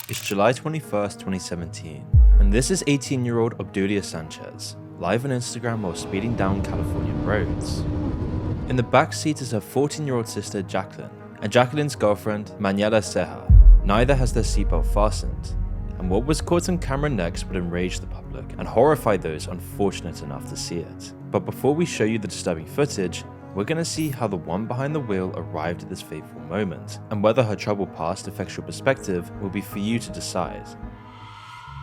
It's July 21st, 2017, and this is 18-year-old Obdulia Sanchez, live on Instagram while speeding down Californian roads. In the back seat is her 14-year-old sister Jacqueline, and Jacqueline's girlfriend Manuela Ceja. Neither has their seatbelt fastened, and what was caught on camera next would enrage the public and horrify those unfortunate enough to see it. But before we show you the disturbing footage, we're going to see how the one behind the wheel arrived at this fateful moment, and whether her troubled past affects your perspective will be for you to decide.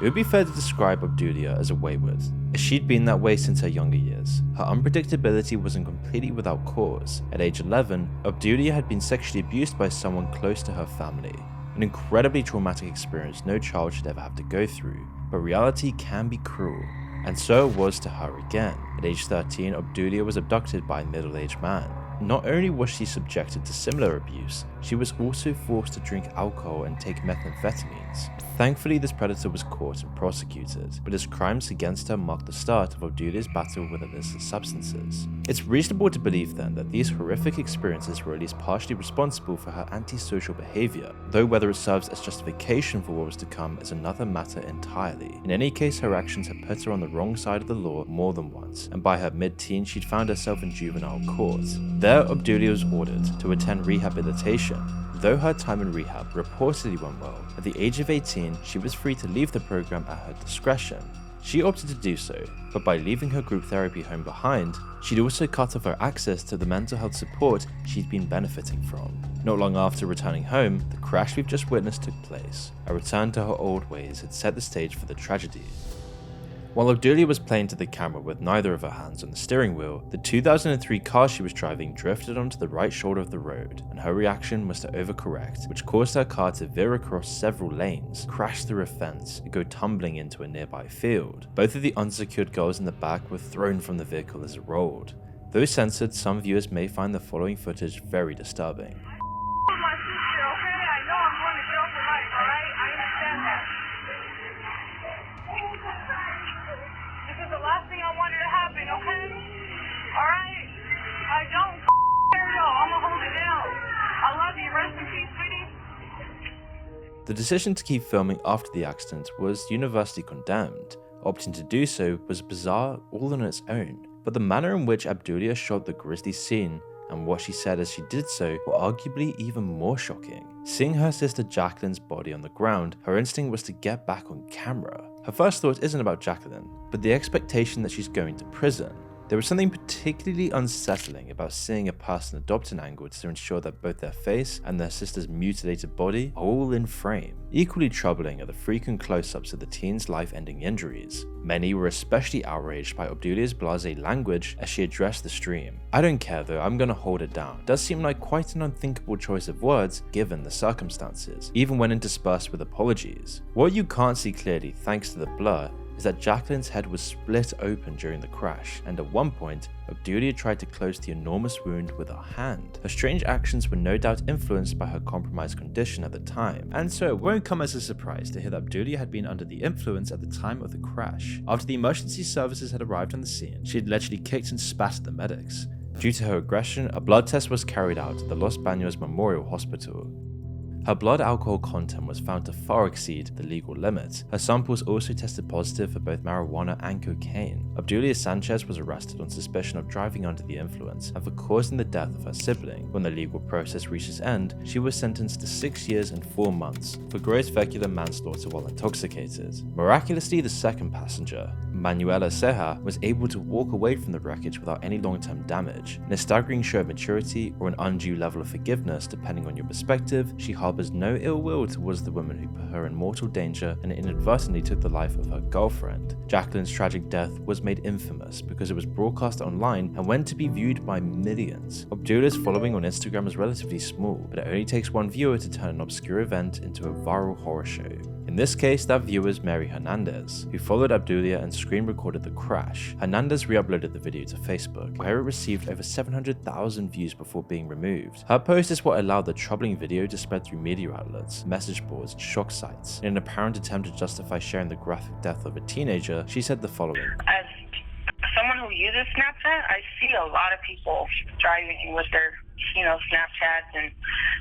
It would be fair to describe Obdulia as a wayward, as she'd been that way since her younger years. Her unpredictability wasn't completely without cause. At age 11, Obdulia had been sexually abused by someone close to her family, an incredibly traumatic experience no child should ever have to go through, but reality can be cruel. And so it was to her again. At age 13, Obdulia was abducted by a middle-aged man. Not only was she subjected to similar abuse, she was also forced to drink alcohol and take methamphetamines. Thankfully, this predator was caught and prosecuted, but his crimes against her marked the start of Obdulia's battle with illicit substances. It's reasonable to believe then that these horrific experiences were at least partially responsible for her antisocial behavior, though whether it serves as justification for what was to come is another matter entirely. In any case, her actions had put her on the wrong side of the law more than once, and by her mid-teen she'd found herself in juvenile court. There, Obdulia was ordered to attend rehabilitation. Though her time in rehab reportedly went well, at the age of 18, she was free to leave the program at her discretion. She opted to do so, but by leaving her group therapy home behind, she'd also cut off her access to the mental health support she'd been benefiting from. Not long after returning home, the crash we've just witnessed took place. A return to her old ways had set the stage for the tragedy. While Obdulia was playing to the camera with neither of her hands on the steering wheel, the 2003 car she was driving drifted onto the right shoulder of the road, and her reaction was to overcorrect, which caused her car to veer across several lanes, crash through a fence, and go tumbling into a nearby field. Both of the unsecured girls in the back were thrown from the vehicle as it rolled. Though censored, some viewers may find the following footage very disturbing. The decision to keep filming after the accident was universally condemned. Opting to do so was bizarre all on its own, but the manner in which Obdulia shot the grisly scene and what she said as she did so were arguably even more shocking. Seeing her sister Jacqueline's body on the ground, her instinct was to get back on camera. Her first thought isn't about Jacqueline, but the expectation that she's going to prison. There was something particularly unsettling about seeing a person adopt an angle to ensure that both their face and their sister's mutilated body are all in frame. Equally troubling are the frequent close-ups of the teen's life-ending injuries. Many were especially outraged by Obdulia's blasé language as she addressed the stream. "I don't care though, I'm gonna hold it down." Does seem like quite an unthinkable choice of words given the circumstances, even when interspersed with apologies. What you can't see clearly thanks to the blur is that Jacqueline's head was split open during the crash, and at one point, Obdulia tried to close the enormous wound with her hand. Her strange actions were no doubt influenced by her compromised condition at the time, and so it won't come as a surprise to hear that Obdulia had been under the influence at the time of the crash. After the emergency services had arrived on the scene, she had allegedly kicked and spat at the medics. Due to her aggression, a blood test was carried out at the Los Baños Memorial Hospital. Her blood alcohol content was found to far exceed the legal limit. Her samples also tested positive for both marijuana and cocaine. Obdulia Sanchez was arrested on suspicion of driving under the influence and for causing the death of her sibling. When the legal process reached its end, she was sentenced to 6 years and 4 months for gross vehicular manslaughter while intoxicated. Miraculously, the second passenger, Manuela Ceja, was able to walk away from the wreckage without any long-term damage. In a staggering show of maturity or an undue level of forgiveness depending on your perspective, she harbors no ill will towards the woman who put her in mortal danger and inadvertently took the life of her girlfriend. Jacqueline's tragic death was made infamous because it was broadcast online and went to be viewed by millions. Obdulia's following on Instagram is relatively small, but it only takes one viewer to turn an obscure event into a viral horror show. In this case, that viewer is Mary Hernandez, who followed Obdulia and screen recorded the crash. Hernandez re-uploaded the video to Facebook, where it received over 700,000 views before being removed. Her post is what allowed the troubling video to spread through media outlets, message boards, and shock sites. In an apparent attempt to justify sharing the graphic death of a teenager, she said the following. As someone who uses Snapchat, I see a lot of people driving with their Snapchats and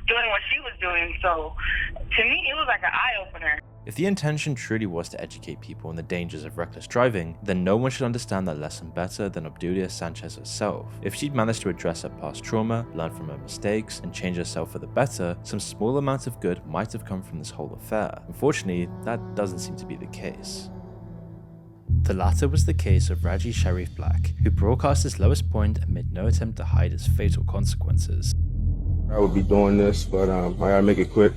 doing what she was doing. So to me, it was like an eye-opener. If the intention truly was to educate people on the dangers of reckless driving, then no one should understand that lesson better than Obdulia Sanchez herself. If she'd managed to address her past trauma, learn from her mistakes, and change herself for the better, some small amount of good might have come from this whole affair. Unfortunately, that doesn't seem to be the case. The latter was the case of Raji Sharif Black, who broadcast his lowest point and made no attempt to hide its fatal consequences. I would be doing this, but I gotta make it quick.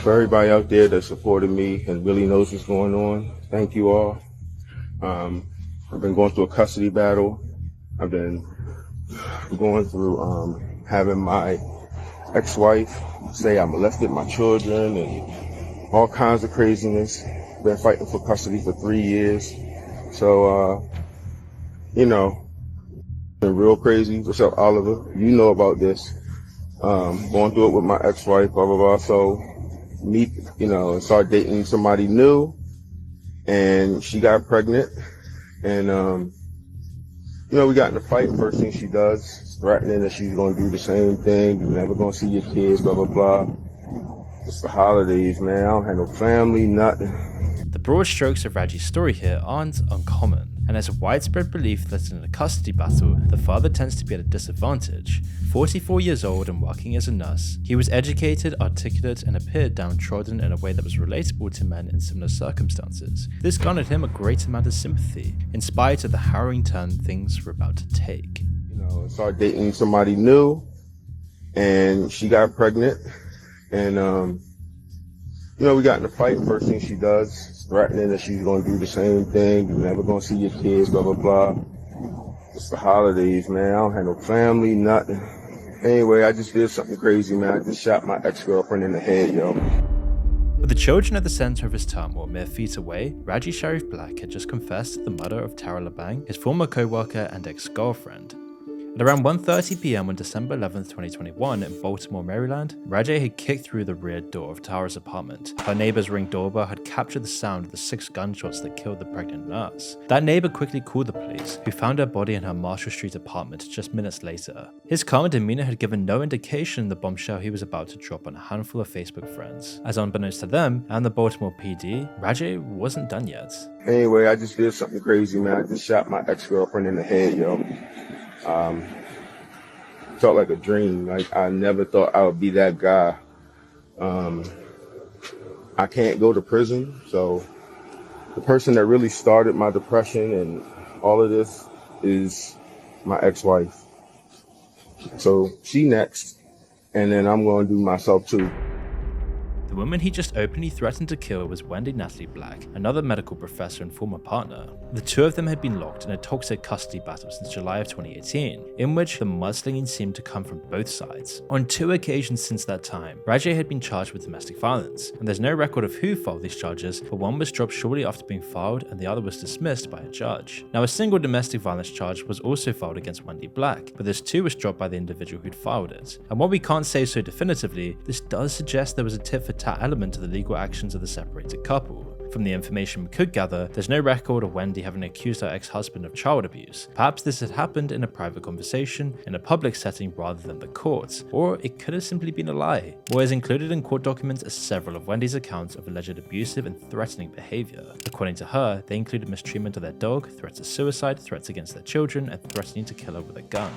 For everybody out there that supported me and really knows what's going on, thank you all. I've been going through a custody battle. I've been going through having my ex-wife say I molested my children and all kinds of craziness. Been fighting for custody for 3 years. So, been real crazy. What's up, Oliver? You know about this. Going through it with my ex-wife, blah, blah, blah. So, start dating somebody new, and she got pregnant. And, we got in a fight. First thing she does, threatening that she's going to do the same thing. You're never going to see your kids, blah, blah, blah. It's the holidays, man. I don't have no family, nothing. The broad strokes of Raji's story here aren't uncommon, and there's a widespread belief that in a custody battle, the father tends to be at a disadvantage. 44 years old and working as a nurse, he was educated, articulate, and appeared downtrodden in a way that was relatable to men in similar circumstances. This garnered him a great amount of sympathy, in spite of the harrowing turn things were about to take. Start dating somebody new, and she got pregnant, and we got in a fight. First thing she does, threatening that she's going to do the same thing. You're never going to see your kids, blah, blah, blah. It's the holidays, man. I don't have no family, nothing. Anyway, I just did something crazy, man. I just shot my ex-girlfriend in the head, yo. With the children at the center of his turmoil mere feet away, Raji Sharif Black had just confessed to the murder of Tara Labang, his former co-worker and ex-girlfriend. At around 1:30 p.m. on December 11, 2021 in Baltimore, Maryland, Raji had kicked through the rear door of Tara's apartment. Her neighbor's Ring doorbell had captured the sound of the 6 gunshots that killed the pregnant nurse. That neighbor quickly called the police, who found her body in her Marshall Street apartment just minutes later. His calm demeanor had given no indication in the bombshell he was about to drop on a handful of Facebook friends. As unbeknownst to them and the Baltimore PD, Raji wasn't done yet. Anyway, I just did something crazy, man. I just shot my ex-girlfriend in the head, yo. Felt like a dream. Like, I never thought I would be that guy. I can't go to prison, so the person that really started my depression and all of this is my ex-wife. So she next, and then I'm going to do myself too. The woman he just openly threatened to kill was Wendy Natalie Black, another medical professor and former partner. The two of them had been locked in a toxic custody battle since July of 2018, in which the mudslinging seemed to come from both sides. On 2 occasions since that time, Raji had been charged with domestic violence, and there's no record of who filed these charges, but one was dropped shortly after being filed and the other was dismissed by a judge. Now, a single domestic violence charge was also filed against Wendy Black, but this too was dropped by the individual who'd filed it. And while we can't say so definitively, this does suggest there was a tit for tat element to the legal actions of the separated couple. From the information we could gather, there's no record of Wendy having accused her ex-husband of child abuse. Perhaps this had happened in a private conversation, in a public setting rather than the courts, or it could have simply been a lie. What is included in court documents are several of Wendy's accounts of alleged abusive and threatening behavior. According to her, they included mistreatment of their dog, threats of suicide, threats against their children, and threatening to kill her with a gun.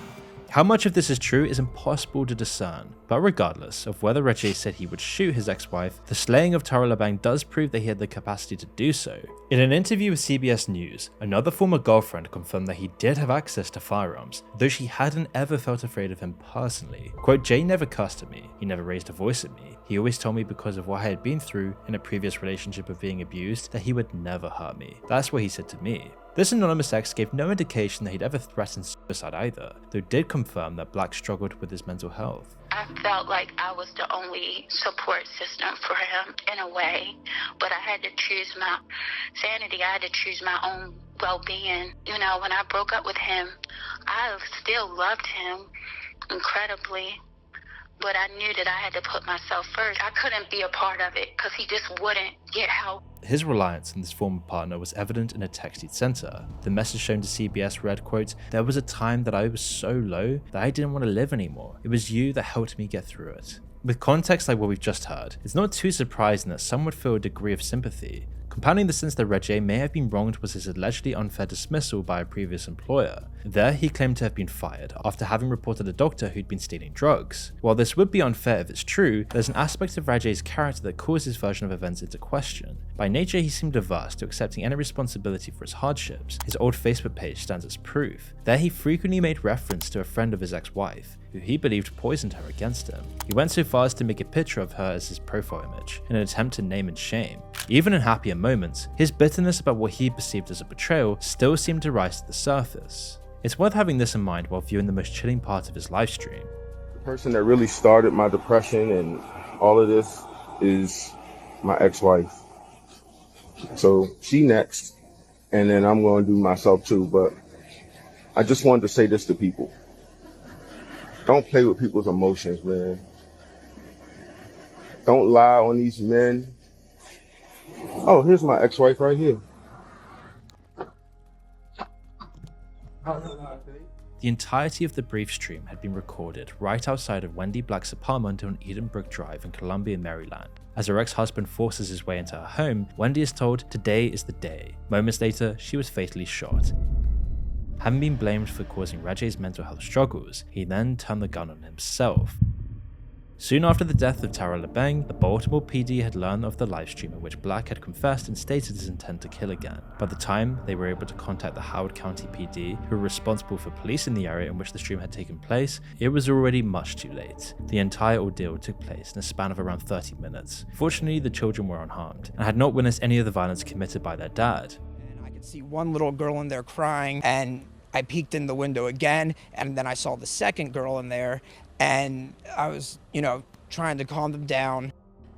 How much of this is true is impossible to discern, but regardless of whether Raji said he would shoot his ex-wife, the slaying of Tara Labang does prove that he had the capacity to do so. In an interview with CBS News, another former girlfriend confirmed that he did have access to firearms, though she hadn't ever felt afraid of him personally. Quote, "Jay never cussed at me, he never raised a voice at me. He always told me because of what I had been through in a previous relationship of being abused that he would never hurt me. That's what he said to me." This anonymous ex gave no indication that he'd ever threatened suicide either, though did confirm that Black struggled with his mental health. I felt like I was the only support system for him in a way, but I had to choose my sanity. I had to choose my own well-being. You know, when I broke up with him, I still loved him incredibly, But I knew that I had to put myself first. I couldn't be a part of it because he just wouldn't get help. His reliance on this former partner was evident in a text he'd sent her. The message shown to CBS read, quote, "There was a time that I was so low that I didn't want to live anymore. It was you that helped me get through it." With context like what we've just heard, it's not too surprising that some would feel a degree of sympathy. Compounding the sense that Reggie may have been wronged was his allegedly unfair dismissal by a previous employer. There, he claimed to have been fired after having reported a doctor who'd been stealing drugs. While this would be unfair if it's true, there's an aspect of Reggie's character that calls his version of events into question. By nature, he seemed averse to accepting any responsibility for his hardships. His old Facebook page stands as proof. There, he frequently made reference to a friend of his ex-wife, who he believed poisoned her against him. He went so far as to make a picture of her as his profile image, in an attempt to name and shame. Even in happier moments, his bitterness about what he perceived as a betrayal still seemed to rise to the surface. It's worth having this in mind while viewing the most chilling part of his livestream. The person that really started my depression and all of this is my ex-wife. So she next, and then I'm going to do myself too. But I just wanted to say this to people. Don't play with people's emotions, man. Don't lie on these men. Oh, here's my ex-wife right here. The entirety of the brief stream had been recorded right outside of Wendy Black's apartment on Edenbrook Drive in Columbia, Maryland. As her ex-husband forces his way into her home, Wendy is told today is the day. Moments later, she was fatally shot. Having been blamed for causing Reggie's mental health struggles, he then turned the gun on himself. Soon after the death of Tara LeBang, the Baltimore PD had learned of the livestream in which Black had confessed and stated his intent to kill again. By the time they were able to contact the Howard County PD, who were responsible for policing the area in which the stream had taken place, it was already much too late. The entire ordeal took place in a span of around 30 minutes. Fortunately, the children were unharmed, and had not witnessed any of the violence committed by their dad. And I could see one little girl in there crying, and I peeked in the window again, and then I saw the second girl in there, and I was, trying to calm them down.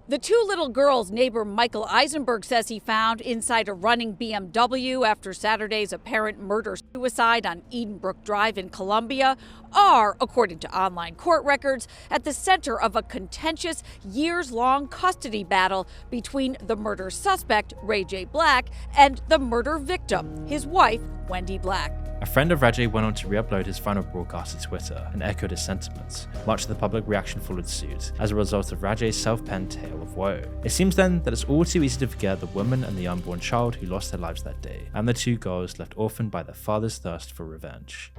The two little girls neighbor Michael Eisenberg says he found inside a running BMW after Saturday's apparent murder-suicide on Edenbrook Drive in Columbia are, according to online court records, at the center of a contentious, years-long custody battle between the murder suspect, Ray J. Black, and the murder victim, his wife, Wendy Black. A friend of Reggie went on to re-upload his final broadcast to Twitter and echoed his sentiments. Much of the public reaction followed suit as a result of Reggie's self-penned tale of woe. It seems then that it's all too easy to forget the woman and the unborn child who lost their lives that day, and the two girls left orphaned by their father's thirst for revenge.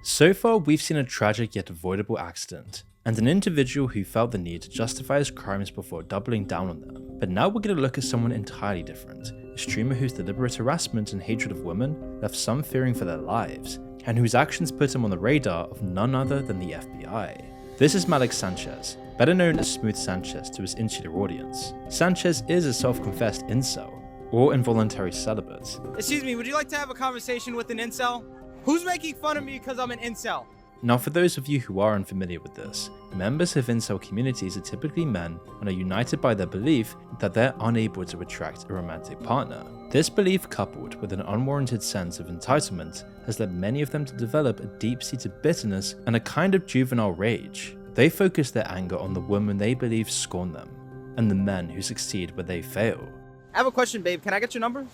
So far, we've seen a tragic yet avoidable accident, and an individual who felt the need to justify his crimes before doubling down on them. But now we're going to look at someone entirely different, a streamer whose deliberate harassment and hatred of women left some fearing for their lives, and whose actions put him on the radar of none other than the FBI. This is Malik Sanchez, better known as Smooth Sanchez to his insular audience. Sanchez is a self-confessed incel, or involuntary celibate. Excuse me, would you like to have a conversation with an incel? Who's making fun of me because I'm an incel? Now, for those of you who are unfamiliar with this, members of incel communities are typically men and are united by their belief that they're unable to attract a romantic partner. This belief, coupled with an unwarranted sense of entitlement, has led many of them to develop a deep-seated bitterness and a kind of juvenile rage. They focus their anger on the women they believe scorn them, and the men who succeed where they fail. I have a question, babe. Can I get your number?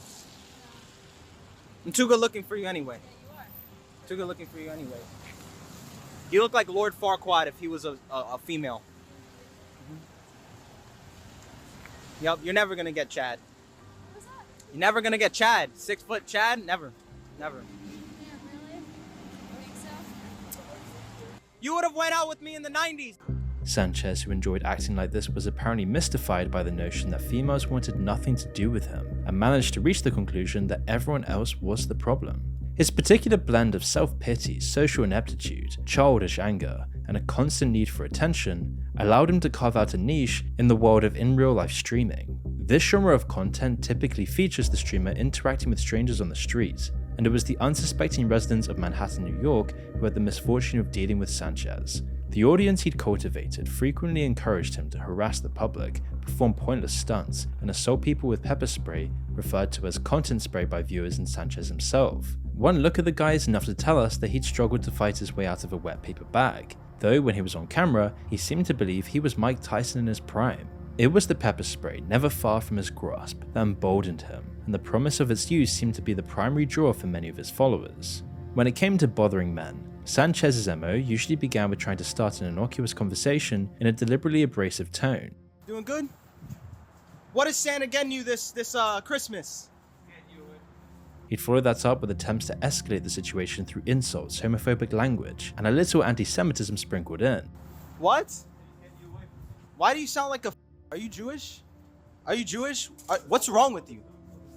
I'm too good looking for you anyway. Too good looking for you anyway. You look like Lord Farquaad if he was a female. Yep, you're never gonna get Chad. What's that? You're never gonna get Chad. 6 foot Chad? Never. Never. Yeah, really? I think so. You would have went out with me in the 90s. Sanchez, who enjoyed acting like this, was apparently mystified by the notion that females wanted nothing to do with him, and managed to reach the conclusion that everyone else was the problem. His particular blend of self-pity, social ineptitude, childish anger, and a constant need for attention allowed him to carve out a niche in the world of in-real-life streaming. This genre of content typically features the streamer interacting with strangers on the street, and it was the unsuspecting residents of Manhattan, New York, who had the misfortune of dealing with Sanchez. The audience he'd cultivated frequently encouraged him to harass the public, perform pointless stunts, and assault people with pepper spray, referred to as content spray by viewers and Sanchez himself. One look at the guy is enough to tell us that he'd struggled to fight his way out of a wet paper bag. though when he was on camera, he seemed to believe he was Mike Tyson in his prime. It was the pepper spray, never far from his grasp, that emboldened him, and the promise of its use seemed to be the primary draw for many of his followers. When it came to bothering men, Sanchez's MO usually began with trying to start an innocuous conversation in a deliberately abrasive tone. Doing good? What is Santa getting you this Christmas? He'd follow that up with attempts to escalate the situation through insults, homophobic language, and a little anti-Semitism sprinkled in. What? Why do you sound like a... Are you Jewish? Are you Jewish? What's wrong with you?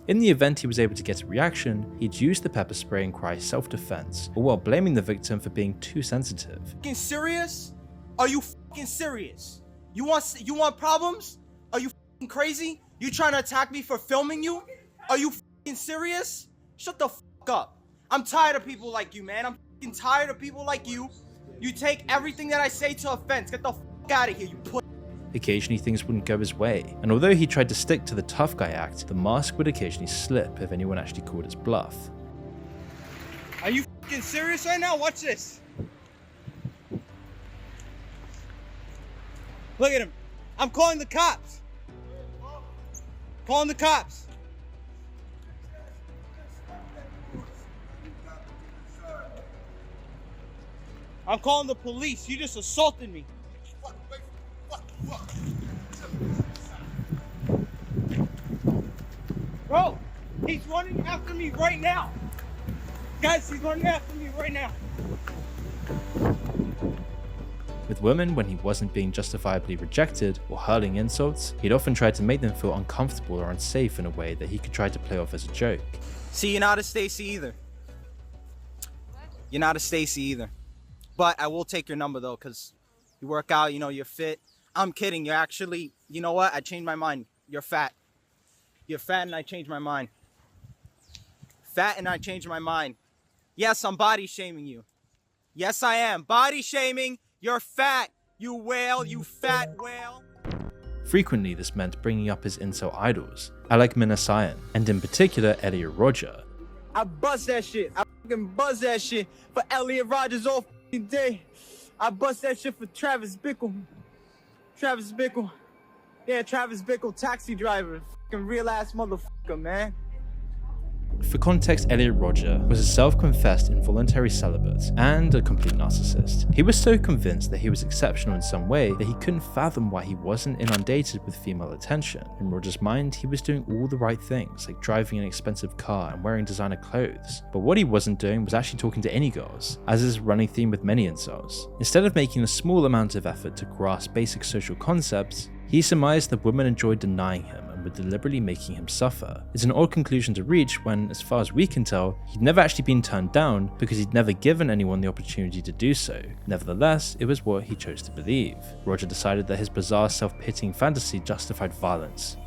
In the event he was able to get a reaction, he'd use the pepper spray and cry self-defense, all while blaming the victim for being too sensitive. Fucking serious? Are you fucking serious? You want problems? Are you fucking crazy? You trying to attack me for filming you? Are you fucking serious? Shut the fuck up. I'm tired of people like you, man. I'm fucking tired of people like you. You take everything that I say to offense. Get the fuck out of here, you pussy. Occasionally things wouldn't go his way, and although he tried to stick to the tough guy act, the mask would occasionally slip if anyone actually called his bluff. Are you fucking serious right now? Watch this. Look at him. I'm calling the cops. Calling the cops. I'm calling the police. You just assaulted me. Bro, he's running after me right now. Guys, he's running after me right now. With women, when he wasn't being justifiably rejected or hurling insults, he'd often try to make them feel uncomfortable or unsafe in a way that he could try to play off as a joke. See, you're not a Stacy either. You're not a Stacy either. But I will take your number though, because you work out, you know, you're fit. I'm kidding. You're actually, you know what? I changed my mind. You're fat. You're fat and I changed my mind. Fat and I changed my mind. Yes, I'm body shaming you. Yes, I am. Body shaming. You're fat. You whale. You fat whale. Frequently, this meant bringing up his incel idols, Alec Minassian, and in particular, Elliot Rodger. I bust that shit. I fucking buzz that shit for Elliot Rodgers all fucking day. I bust that shit for Travis Bickle. Travis Bickle. Yeah, Travis Bickle, taxi driver. Fucking real ass motherfucker, man. For context, Elliot Rodger was a self-confessed involuntary celibate and a complete narcissist. He was so convinced that he was exceptional in some way that he couldn't fathom why he wasn't inundated with female attention. In Rodger's mind, he was doing all the right things, like driving an expensive car and wearing designer clothes. But what he wasn't doing was actually talking to any girls, as is a running theme with many incels. Instead of making a small amount of effort to grasp basic social concepts, he surmised that women enjoyed denying him and were deliberately making him suffer. It's an odd conclusion to reach when, as far as we can tell, he'd never actually been turned down because he'd never given anyone the opportunity to do so. Nevertheless, it was what he chose to believe. Rodger decided that his bizarre self-pitying fantasy justified violence.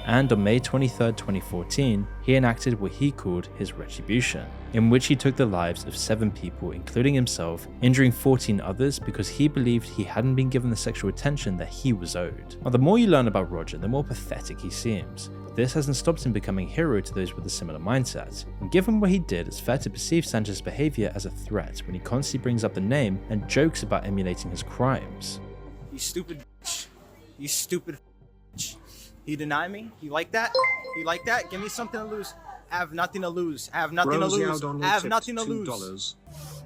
And on May 23, 2014, he enacted what he called his retribution, in which he took the lives of 7 people, including himself, injuring 14 others because he believed he hadn't been given the sexual attention that he was owed. Now, the more you learn about Rodger, the more pathetic he seems. This hasn't stopped him becoming a hero to those with a similar mindset, and given what he did, it's fair to perceive Sanchez's behavior as a threat when he constantly brings up the name and jokes about emulating his crimes. You stupid bitch. You stupid bitch. You deny me? You like that? You like that? Give me something to lose. I have nothing to lose. I have nothing to lose. I have nothing to lose.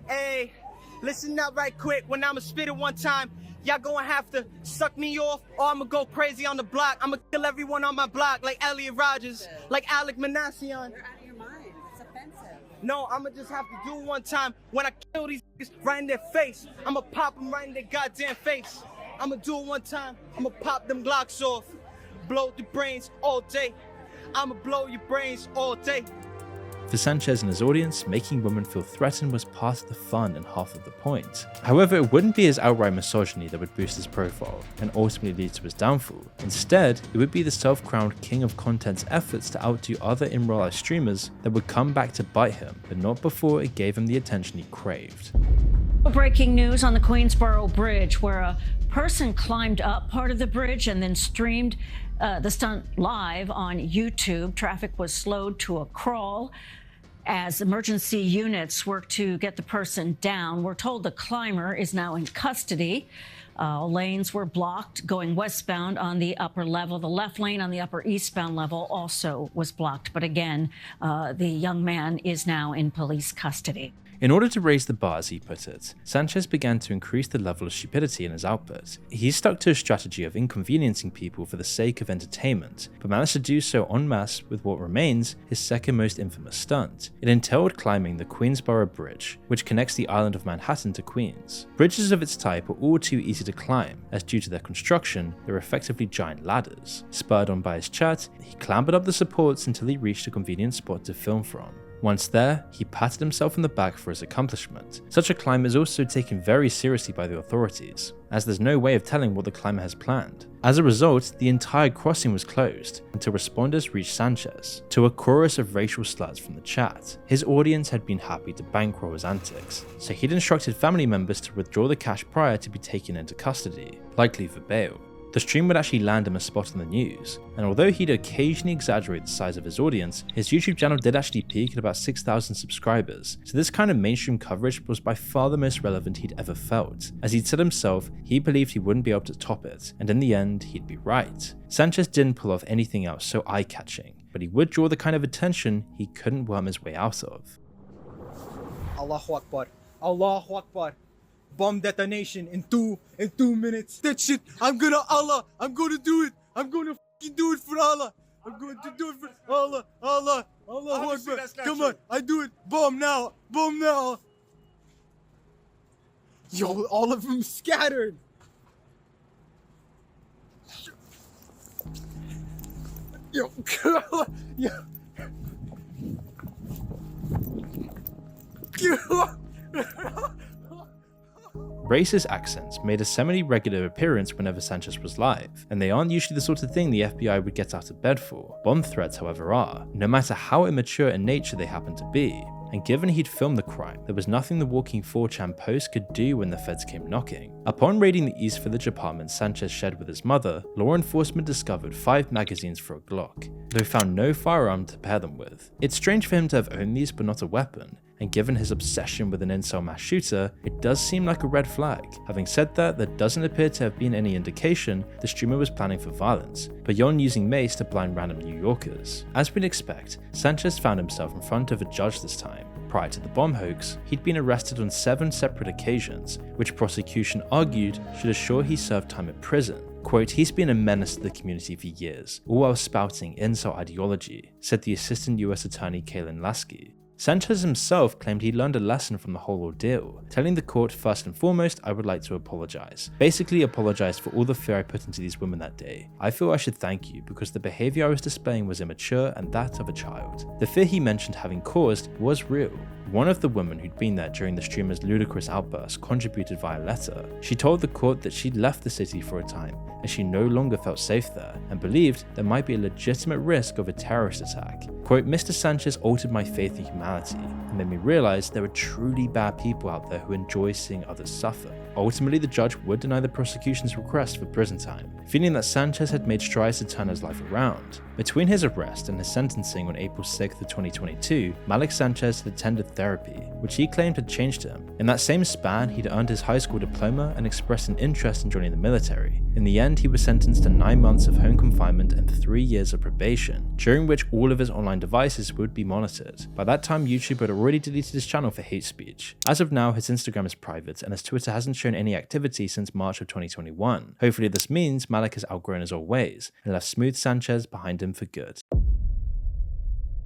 Hey, listen up right quick. When I'ma spit it one time, y'all gonna have to suck me off or I'ma go crazy on the block. I'ma kill everyone on my block like Elliot Rodgers, like Alec Minassian. You're out of your mind. It's offensive. No, I'ma just have to do it one time. When I kill these niggas right in their face, I'ma pop them right in their goddamn face. I'ma do it one time. I'ma pop them Glocks off. Blow the brains all day. I'ma blow your brains all day. For Sanchez and his audience, making women feel threatened was part of the fun and half of the point. However, it wouldn't be his outright misogyny that would boost his profile and ultimately lead to his downfall. Instead, it would be the self-crowned king of content's efforts to outdo other in real life streamers that would come back to bite him, but not before it gave him the attention he craved. Breaking news on the Queensboro Bridge, where a person climbed up part of the bridge and then streamed the stunt live on YouTube. Traffic was slowed to a crawl. As emergency units work to get the person down, we're told the climber is now in custody. Lanes were blocked going westbound on the upper level. The left lane on the upper eastbound level also was blocked. But again, the young man is now in police custody. In order to raise the bar, as he put it, Sanchez began to increase the level of stupidity in his output. He stuck to a strategy of inconveniencing people for the sake of entertainment, but managed to do so en masse with what remains his second most infamous stunt. It entailed climbing the Queensboro Bridge, which connects the island of Manhattan to Queens. Bridges of its type are all too easy to climb, as due to their construction, they're effectively giant ladders. Spurred on by his chat, he clambered up the supports until he reached a convenient spot to film from. Once there, he patted himself on the back for his accomplishment. Such a climb is also taken very seriously by the authorities, as there's no way of telling what the climber has planned. As a result, the entire crossing was closed until responders reached Sanchez, to a chorus of racial slurs from the chat. His audience had been happy to bankroll his antics, so he'd instructed family members to withdraw the cash prior to be taken into custody, likely for bail. The stream would actually land him a spot on the news, and although he'd occasionally exaggerate the size of his audience, his YouTube channel did actually peak at about 6,000 subscribers, so this kind of mainstream coverage was by far the most relevant he'd ever felt. As he'd said himself, he believed he wouldn't be able to top it, and in the end, he'd be right. Sanchez didn't pull off anything else so eye-catching, but he would draw the kind of attention he couldn't worm his way out of. Allahu Akbar. Allahu Akbar. Bomb detonation in two minutes. That shit, I'm gonna do it. I'm gonna fucking do it for Allah. I'm going to do it for Allah. Allahu Akbar. Come on, I do it. Bomb now. Yo, all of them scattered. Yo. Racist accents made a semi-regular appearance whenever Sanchez was live, and they aren't usually the sort of thing the FBI would get out of bed for. Bomb threats, however, are, no matter how immature in nature they happen to be. And given he'd filmed the crime, there was nothing the walking 4chan post could do when the feds came knocking. Upon raiding the East Village apartment Sanchez shared with his mother, law enforcement discovered 5 magazines for a Glock, though found no firearm to pair them with. It's strange for him to have owned these but not a weapon, and given his obsession with an incel mass shooter, it does seem like a red flag. Having said that, there doesn't appear to have been any indication the streamer was planning for violence, beyond using mace to blind random New Yorkers. As we'd expect, Sanchez found himself in front of a judge this time. Prior to the bomb hoax, he'd been arrested on 7 separate occasions, which prosecution argued should assure he served time in prison. Quote, "He's been a menace to the community for years, all while spouting incel ideology," said the assistant US attorney Kaylin Lasky. Sanchez himself claimed he learned a lesson from the whole ordeal, telling the court, "First and foremost, I would like to apologize. Basically apologize for all the fear I put into these women that day. I feel I should thank you because the behavior I was displaying was immature and that of a child." The fear he mentioned having caused was real. One of the women who'd been there during the streamer's ludicrous outburst contributed via letter. She told the court that she'd left the city for a time as she no longer felt safe there and believed there might be a legitimate risk of a terrorist attack. Quote, "Mr. Sanchez altered my faith in humanity and made me realize there are truly bad people out there who enjoy seeing others suffer." Ultimately, the judge would deny the prosecution's request for prison time, feeling that Sanchez had made strides to turn his life around. Between his arrest and his sentencing on April 6th of 2022, Malik Sanchez had attended therapy, which he claimed had changed him. In that same span, he'd earned his high school diploma and expressed an interest in joining the military. In the end, he was sentenced to 9 months of home confinement and 3 years of probation, during which all of his online devices would be monitored. By that time, YouTube had already deleted his channel for hate speech. As of now, his Instagram is private, and his Twitter hasn't shown any activity since March of 2021. Hopefully this means Malik has outgrown his old ways, and left Smooth Sanchez behind him for good.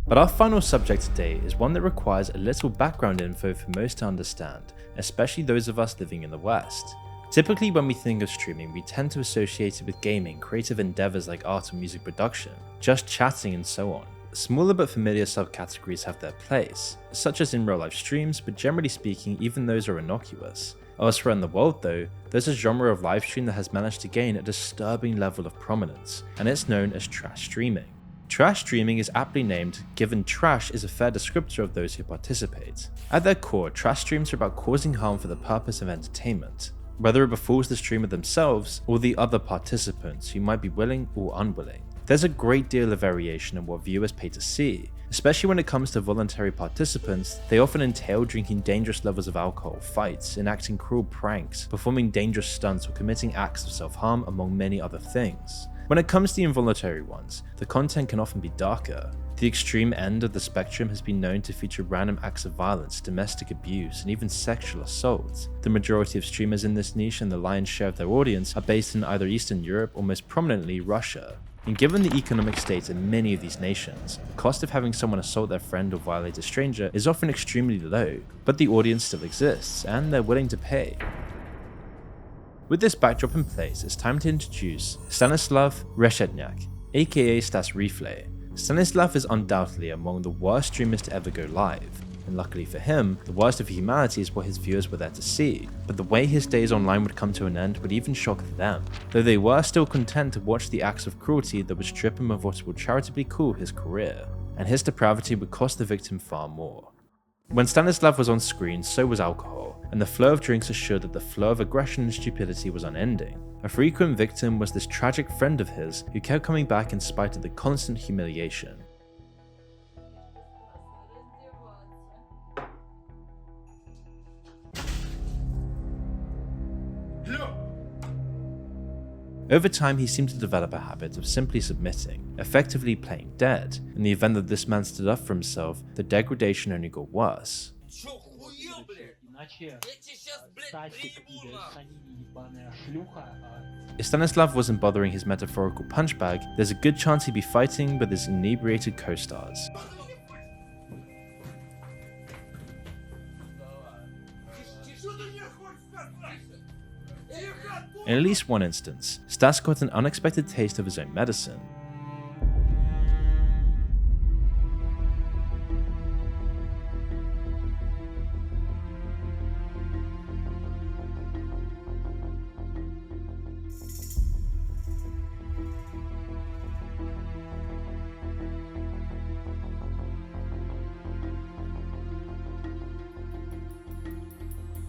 But our final subject today is one that requires a little background info for most to understand, especially those of us living in the West. Typically when we think of streaming, we tend to associate it with gaming, creative endeavors like art or music production, just chatting and so on. Smaller but familiar subcategories have their place, such as in real life streams, but generally speaking, even those are innocuous. Elsewhere in the world though, there's a genre of livestream that has managed to gain a disturbing level of prominence, and it's known as trash streaming. Trash streaming is aptly named, given trash is a fair descriptor of those who participate. At their core, trash streams are about causing harm for the purpose of entertainment. whether it befalls the streamer themselves or the other participants who might be willing or unwilling. There's a great deal of variation in what viewers pay to see, especially when it comes to voluntary participants. They often entail drinking dangerous levels of alcohol, fights, enacting cruel pranks, performing dangerous stunts, or committing acts of self-harm, among many other things. When it comes to the involuntary ones, the content can often be darker. The extreme end of the spectrum has been known to feature random acts of violence, domestic abuse, and even sexual assault. The majority of streamers in this niche and the lion's share of their audience are based in either Eastern Europe or most prominently Russia. And given the economic state in many of these nations, the cost of having someone assault their friend or violate a stranger is often extremely low, but the audience still exists, and they're willing to pay. With this backdrop in place, it's time to introduce Stanislav Reshetnyak, aka Stas Reflay. Stanislav is undoubtedly among the worst streamers to ever go live, and luckily for him, the worst of humanity is what his viewers were there to see, but the way his days online would come to an end would even shock them, though they were still content to watch the acts of cruelty that would strip him of what would charitably call his career, and his depravity would cost the victim far more. When Stanislav was on screen, so was alcohol, and the flow of drinks assured that the flow of aggression and stupidity was unending. A frequent victim was this tragic friend of his who kept coming back in spite of the constant humiliation. Over time, he seemed to develop a habit of simply submitting, effectively playing dead. In the event that this man stood up for himself, the degradation only got worse. If Stanislav wasn't bothering his metaphorical punch bag, there's a good chance he'd be fighting with his inebriated co-stars. In at least one instance, Stas got an unexpected taste of his own medicine.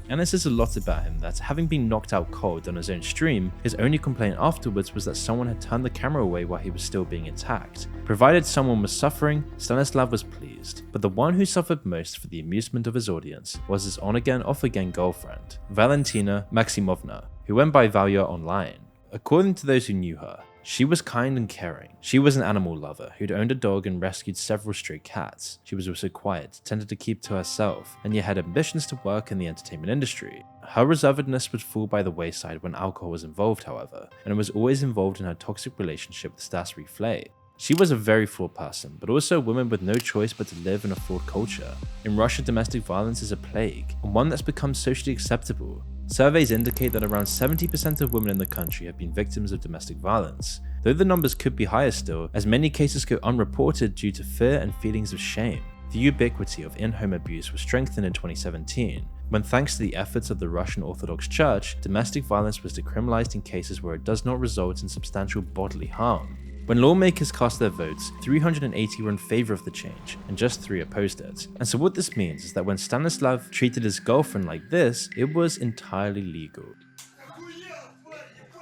And this says a lot about him that, having been knocked out cold on his own stream, his only complaint afterwards was that someone had turned the camera away while he was still being attacked. Provided someone was suffering, Stanislav was pleased. But the one who suffered most for the amusement of his audience was his on-again, off-again girlfriend, Valentina Maximovna, who went by Valya online. According to those who knew her, she was kind and caring. She was an animal lover who'd owned a dog and rescued several stray cats. She was also quiet, tended to keep to herself, and yet had ambitions to work in the entertainment industry. Her reservedness would fall by the wayside when alcohol was involved, however, and was always involved in her toxic relationship with Stas Reflay. She was a very flawed person, but also a woman with no choice but to live in a flawed culture. In Russia, domestic violence is a plague, and one that's become socially acceptable. Surveys indicate that around 70% of women in the country have been victims of domestic violence, though the numbers could be higher still, as many cases go unreported due to fear and feelings of shame. The ubiquity of in-home abuse was strengthened in 2017, when thanks to the efforts of the Russian Orthodox Church, domestic violence was decriminalized in cases where it does not result in substantial bodily harm. When lawmakers cast their votes, 380 were in favor of the change, and just 3 opposed it. And so what this means is that when Stanislav treated his girlfriend like this, it was entirely legal.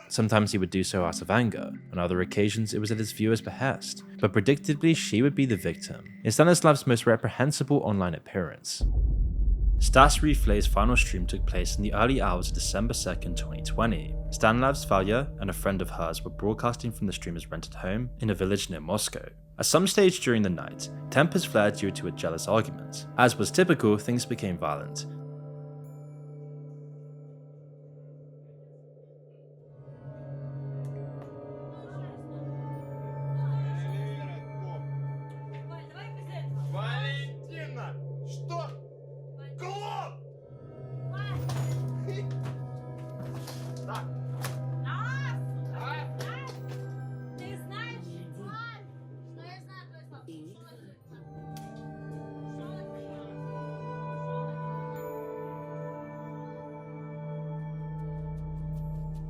Sometimes he would do so out of anger, on other occasions it was at his viewers' behest, but predictably she would be the victim, in Stanislav's most reprehensible online appearance. Stas Reflay's final stream took place in the early hours of December 2nd, 2020. Stanislav, Valya, and a friend of hers were broadcasting from the streamer's rented home in a village near Moscow. At some stage during the night, tempers flared due to a jealous argument. As was typical, things became violent.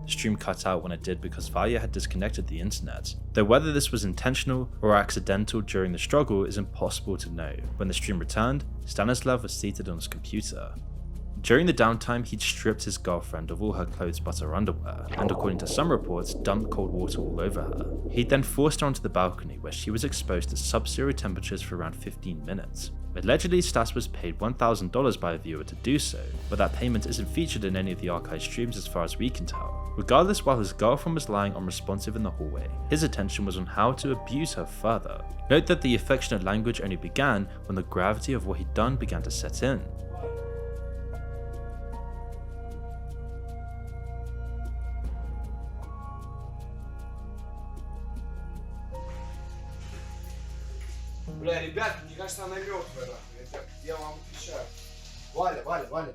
The stream cut out when it did because Valya had disconnected the internet, though whether this was intentional or accidental during the struggle is impossible to know. When the stream returned, Stanislav was seated on his computer. During the downtime, he'd stripped his girlfriend of all her clothes but her underwear, and according to some reports, dumped cold water all over her. He'd then forced her onto the balcony where she was exposed to sub-zero temperatures for around 15 minutes. Allegedly, Stas was paid $1,000 by a viewer to do so, but that payment isn't featured in any of the archived streams as far as we can tell. Regardless, while his girlfriend was lying unresponsive in the hallway, his attention was on how to abuse her further. Note that the affectionate language only began when the gravity of what he'd done began to set in. Бля, ребят, мне кажется, она мертвая, нахуй. Я вам отвечаю. Валя, Валя, Валя.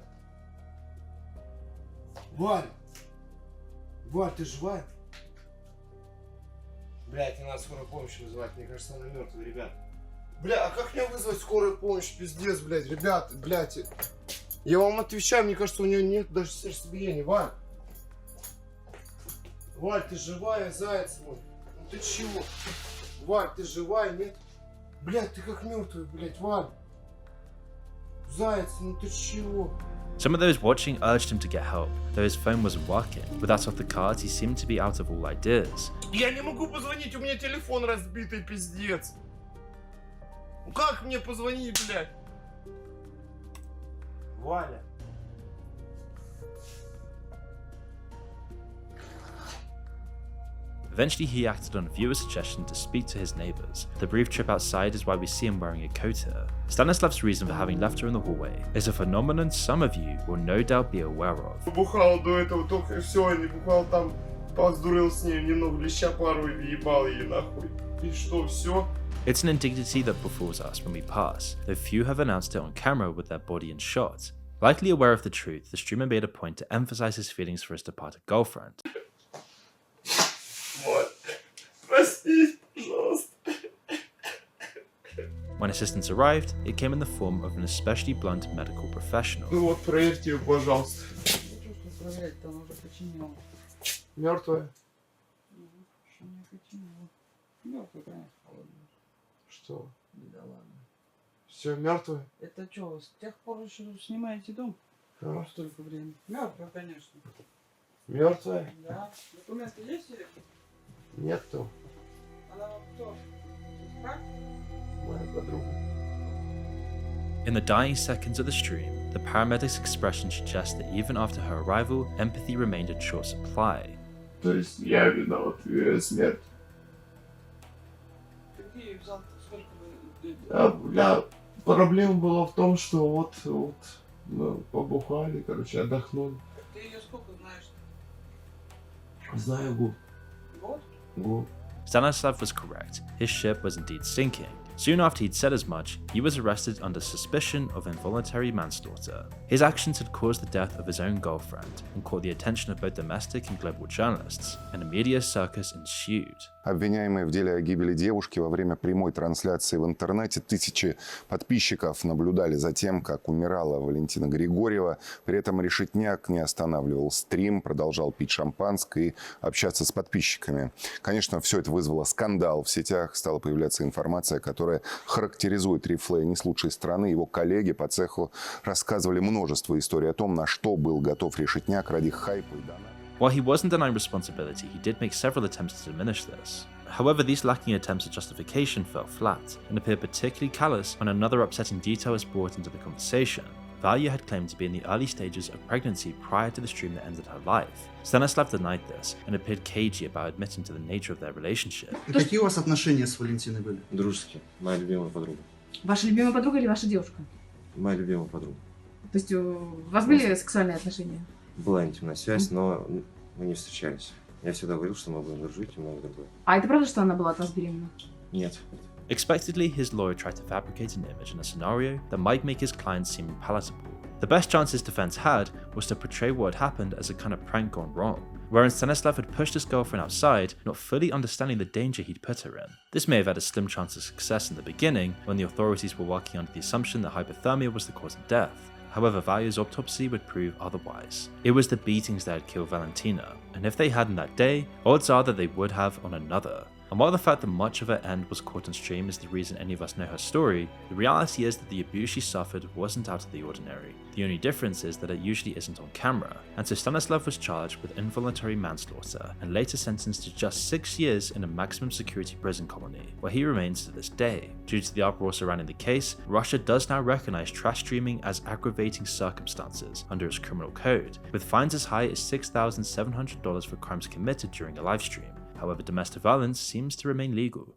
Валя. Валь, ты живая? Блядь, не надо скорую помощь вызывать. Мне кажется, она мертвая, ребят. Бля, а как мне вызвать скорую помощь? Пиздец, блядь, ребят, блядь. Я вам отвечаю, мне кажется, у нее нет даже сердцебиения. Валь. Валь, ты живая, заяц мой? Ну ты чего? Валь, ты живая, нет? Блядь, ты как мертвый, блядь, Валь. Заяц, ну ты чего? Some of those watching urged him to get help, though his phone wasn't working. With that off the cards, he seemed to be out of all ideas. Я не могу позвонить, у меня телефон разбитый, пиздец. Ну как мне позвонить, блядь? Валя. Eventually, he acted on a viewer's suggestion to speak to his neighbors. The brief trip outside is why we see him wearing a coat here. Stanislav's reason for having left her in the hallway is a phenomenon some of you will no doubt be aware of. Бухал до этого, только все, не бухал там, поздурил с ней, немного леща пару и ебал ей нахуй. И что, все? It's an indignity that befalls us when we pass, though few have announced it on camera with their body in shot. Likely aware of the truth, the streamer made a point to emphasize his feelings for his departed girlfriend. Простите, пожалуйста. When assistance arrived, it came in the form of an especially blunt medical professional. Ну вот, проверьте ее, пожалуйста. Проверять-то она уже починила. Мертвая? Что не починила? Мертвая, конечно, холодная. Что? Да ладно. Все, мертвая? Это что, с тех пор еще снимаете дом? А? Столько времени. Мертвая, конечно. Мертвая? Да. Документы есть или? Нету. Она вам кто? Как? Моя подруга. In the dying seconds of the stream, the paramedic's expression suggests that even after her arrival, empathy remained in short supply. То есть я виноват в ее смерти. Какие взял? Сколько вы? Проблема была в том, что вот мы побухали, короче, отдохнули. Ты ее сколько знаешь? Знаю год. Год? Год. Stanislav was correct. His ship was indeed sinking. Soon after he'd said as much, he was arrested under suspicion of involuntary manslaughter. His actions had caused the death of his own girlfriend and caught the attention of both domestic and global journalists, and a media circus ensued. Обвиняемые в деле о гибели девушки во время прямой трансляции в интернете тысячи подписчиков наблюдали за тем, как умирала Валентина Григорьева. При этом Решетняк не останавливал стрим, продолжал пить шампанское и общаться с подписчиками. Конечно, все это вызвало скандал. В сетях стала появляться информация, которая характеризует Рифлея не с лучшей стороны. Его коллеги по цеху рассказывали множество историй о том, на что был готов Решетняк ради хайпа и доната. While he wasn't denying responsibility, he did make several attempts to diminish this. However, these lacking attempts at justification fell flat and appeared particularly callous when another upsetting detail was brought into the conversation. Valia had claimed to be in the early stages of pregnancy prior to the stream that ended her life. Stanislav denied this and appeared cagey about admitting to the nature of their relationship. Какие у вас отношения с Валентиной были? Дружеские. Моя любимая подруга. Ваша любимая подруга или ваша девушка? Моя любимая подруга. То есть у вас были сексуальные отношения? Была интимная связь, но мы не встречались. Я всегда говорил, что мы будем дружить и много другое. А это правда, что она была от вас беременна? Нет. Expectedly, his lawyer tried to fabricate an image in a scenario that might make his client seem palatable. The best chance his defense had was to portray what had happened as a kind of prank gone wrong, wherein Stanislav had pushed his girlfriend outside, not fully understanding the danger he'd put her in. This may have had a slim chance of success in the beginning, when the authorities were working under the assumption that hypothermia was the cause of death. However, Valia's autopsy would prove otherwise. It was the beatings that had killed Valentina, and if they hadn't that day, odds are that they would have on another. And while the fact that much of her end was caught on stream is the reason any of us know her story, the reality is that the abuse she suffered wasn't out of the ordinary. The The only difference is that it usually isn't on camera, and so Stanislav was charged with involuntary manslaughter and later sentenced to just 6 years in a maximum security prison colony, where he remains to this day. Due to the uproar surrounding the case, Russia does now recognize trash streaming as aggravating circumstances under its criminal code, with fines as high as $6,700 for crimes committed during a live stream. However, domestic violence seems to remain legal.